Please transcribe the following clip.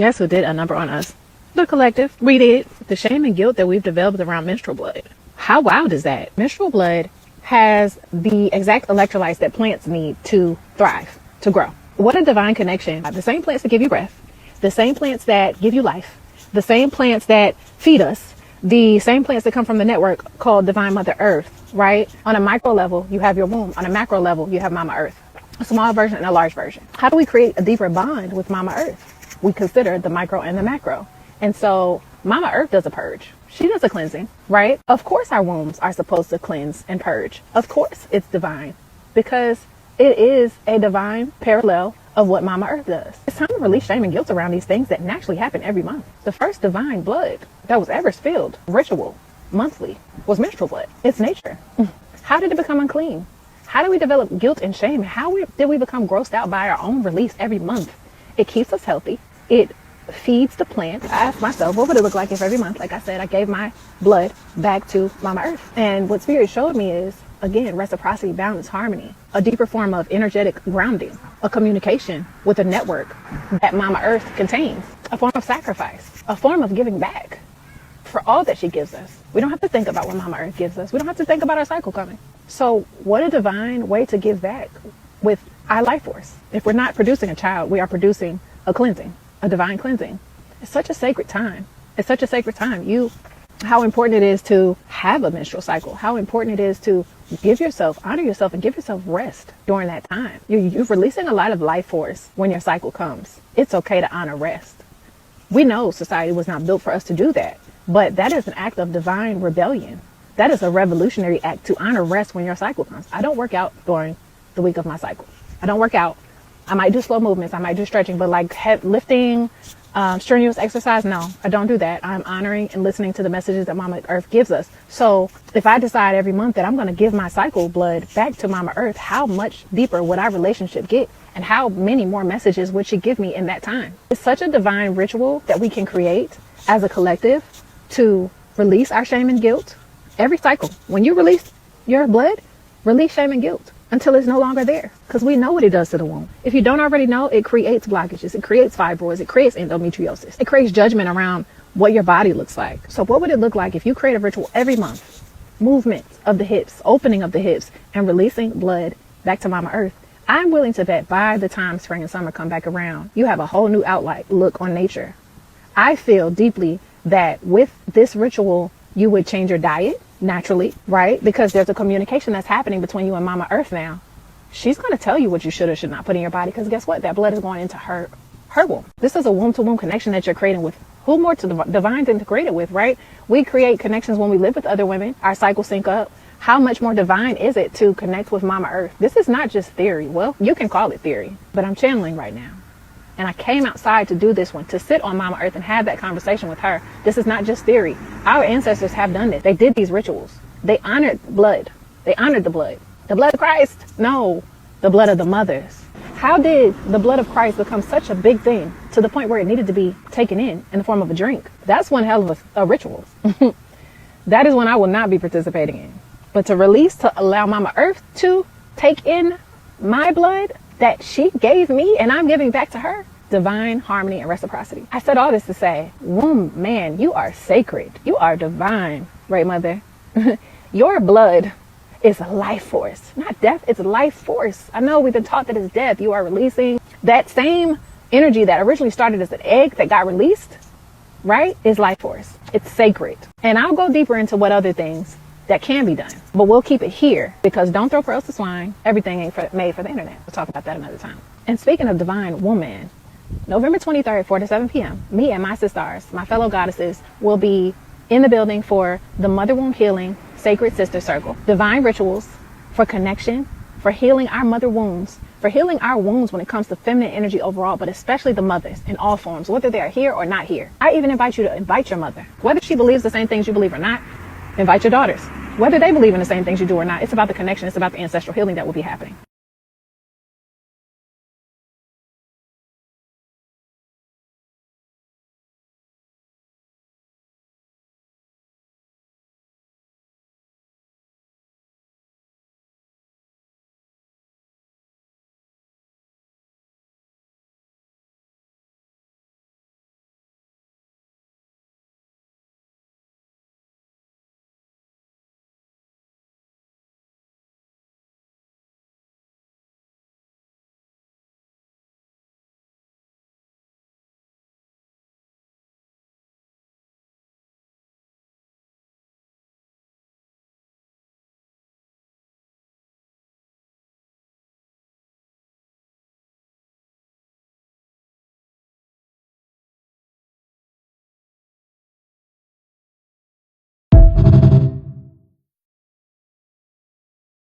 Guess who did a number on us? The collective. We did. The shame and guilt that we've developed around menstrual blood. How wild is that? Menstrual blood has the exact electrolytes that plants need to thrive, to grow. What a divine connection. The same plants that give you breath, the same plants that give you life, the same plants that feed us, the same plants that come from the network called Divine Mother Earth, right? On a micro level, you have your womb. On a macro level, you have Mama Earth. A small version and a large version. How do we create a deeper bond with Mama Earth? We consider the micro and the macro. And so Mama Earth does a purge. She does a cleansing, right? Of course our wombs are supposed to cleanse and purge. Of course it's divine, because it is a divine parallel of what Mama Earth does. It's time to release shame and guilt around these things that naturally happen every month. The first divine blood that was ever spilled, ritual, monthly, was menstrual blood. It's nature. How did it become unclean? How do we develop guilt and shame? How did we become grossed out by our own release every month? It keeps us healthy. It feeds the plant. I asked myself, what would it look like if every month, like I said, I gave my blood back to Mama Earth? And what Spirit showed me is, again, reciprocity, balance, harmony, a deeper form of energetic grounding, a communication with a network that Mama Earth contains, a form of sacrifice, a form of giving back for all that she gives us. We don't have to think about what Mama Earth gives us. We don't have to think about our cycle coming. So what a divine way to give back with our life force. If we're not producing a child, we are producing a cleansing, a divine cleansing. It's such a sacred time. It's such a sacred time. How important it is to have a menstrual cycle, how important it is to give yourself, honor yourself, and give yourself rest during that time. You're releasing a lot of life force when your cycle comes. It's okay to honor rest. We know society was not built for us to do that, but that is an act of divine rebellion. That is a revolutionary act to honor rest when your cycle comes. I don't work out during the week of my cycle. I don't work out. I might do slow movements. I might do stretching, but like lifting, strenuous exercise, no, I don't do that. I'm honoring and listening to the messages that Mama Earth gives us. So if I decide every month that I'm going to give my cycle blood back to Mama Earth, how much deeper would our relationship get? And how many more messages would she give me in that time? It's such a divine ritual that we can create as a collective to release our shame and guilt. Every cycle, when you release your blood, release shame and guilt until it's no longer there, because we know what it does to the womb. If you don't already know, it creates blockages, it creates fibroids, it creates endometriosis, it creates judgment around what your body looks like. So what would it look like if you create a ritual every month? Movements of the hips, opening of the hips, and releasing blood back to Mama Earth. I'm willing to bet by the time spring and summer come back around, you have a whole new outlook on nature. I feel deeply that with this ritual, you would change your diet naturally, right? Because there's a communication that's happening between you and Mama Earth now. She's going to tell you what you should or should not put in your body, because guess what? That blood is going into her womb. This is a womb-to-womb connection that you're creating with who more to the divine than to create it with, right? We create connections when we live with other women. Our cycles sync up. How much more divine is it to connect with Mama Earth? This is not just theory. Well, you can call it theory, but I'm channeling right now. And I came outside to do this one, to sit on Mama Earth and have that conversation with her. This is not just theory. Our ancestors have done this. They did these rituals. They honored blood. They honored the blood. The blood of Christ? No, the blood of the mothers. How did the blood of Christ become such a big thing to the point where it needed to be taken in the form of a drink? That's one hell of a ritual. That is one I will not be participating in. But to release, to allow Mama Earth to take in my blood that she gave me and I'm giving back to her. Divine harmony and reciprocity. I said all this to say, womb, man, you are sacred. You are divine, right, Mother? Your blood is a life force, not death. It's life force. I know we've been taught that it's death. You are releasing that same energy that originally started as an egg that got released, right? Is life force. It's sacred. And I'll go deeper into what other things that can be done, but we'll keep it here, because don't throw pearls to swine. Everything ain't made for the internet. We'll talk about that another time. And speaking of divine woman, November 23rd, 4 to 7 p.m., me and my sisters, my fellow goddesses, will be in the building for the Mother Womb Healing Sacred Sister Circle. Divine rituals for connection, for healing our mother wombs, for healing our wombs when it comes to feminine energy overall, but especially the mothers in all forms, whether they are here or not here. I even invite you to invite your mother. Whether she believes the same things you believe or not, invite your daughters. Whether they believe in the same things you do or not, it's about the connection. It's about the ancestral healing that will be happening.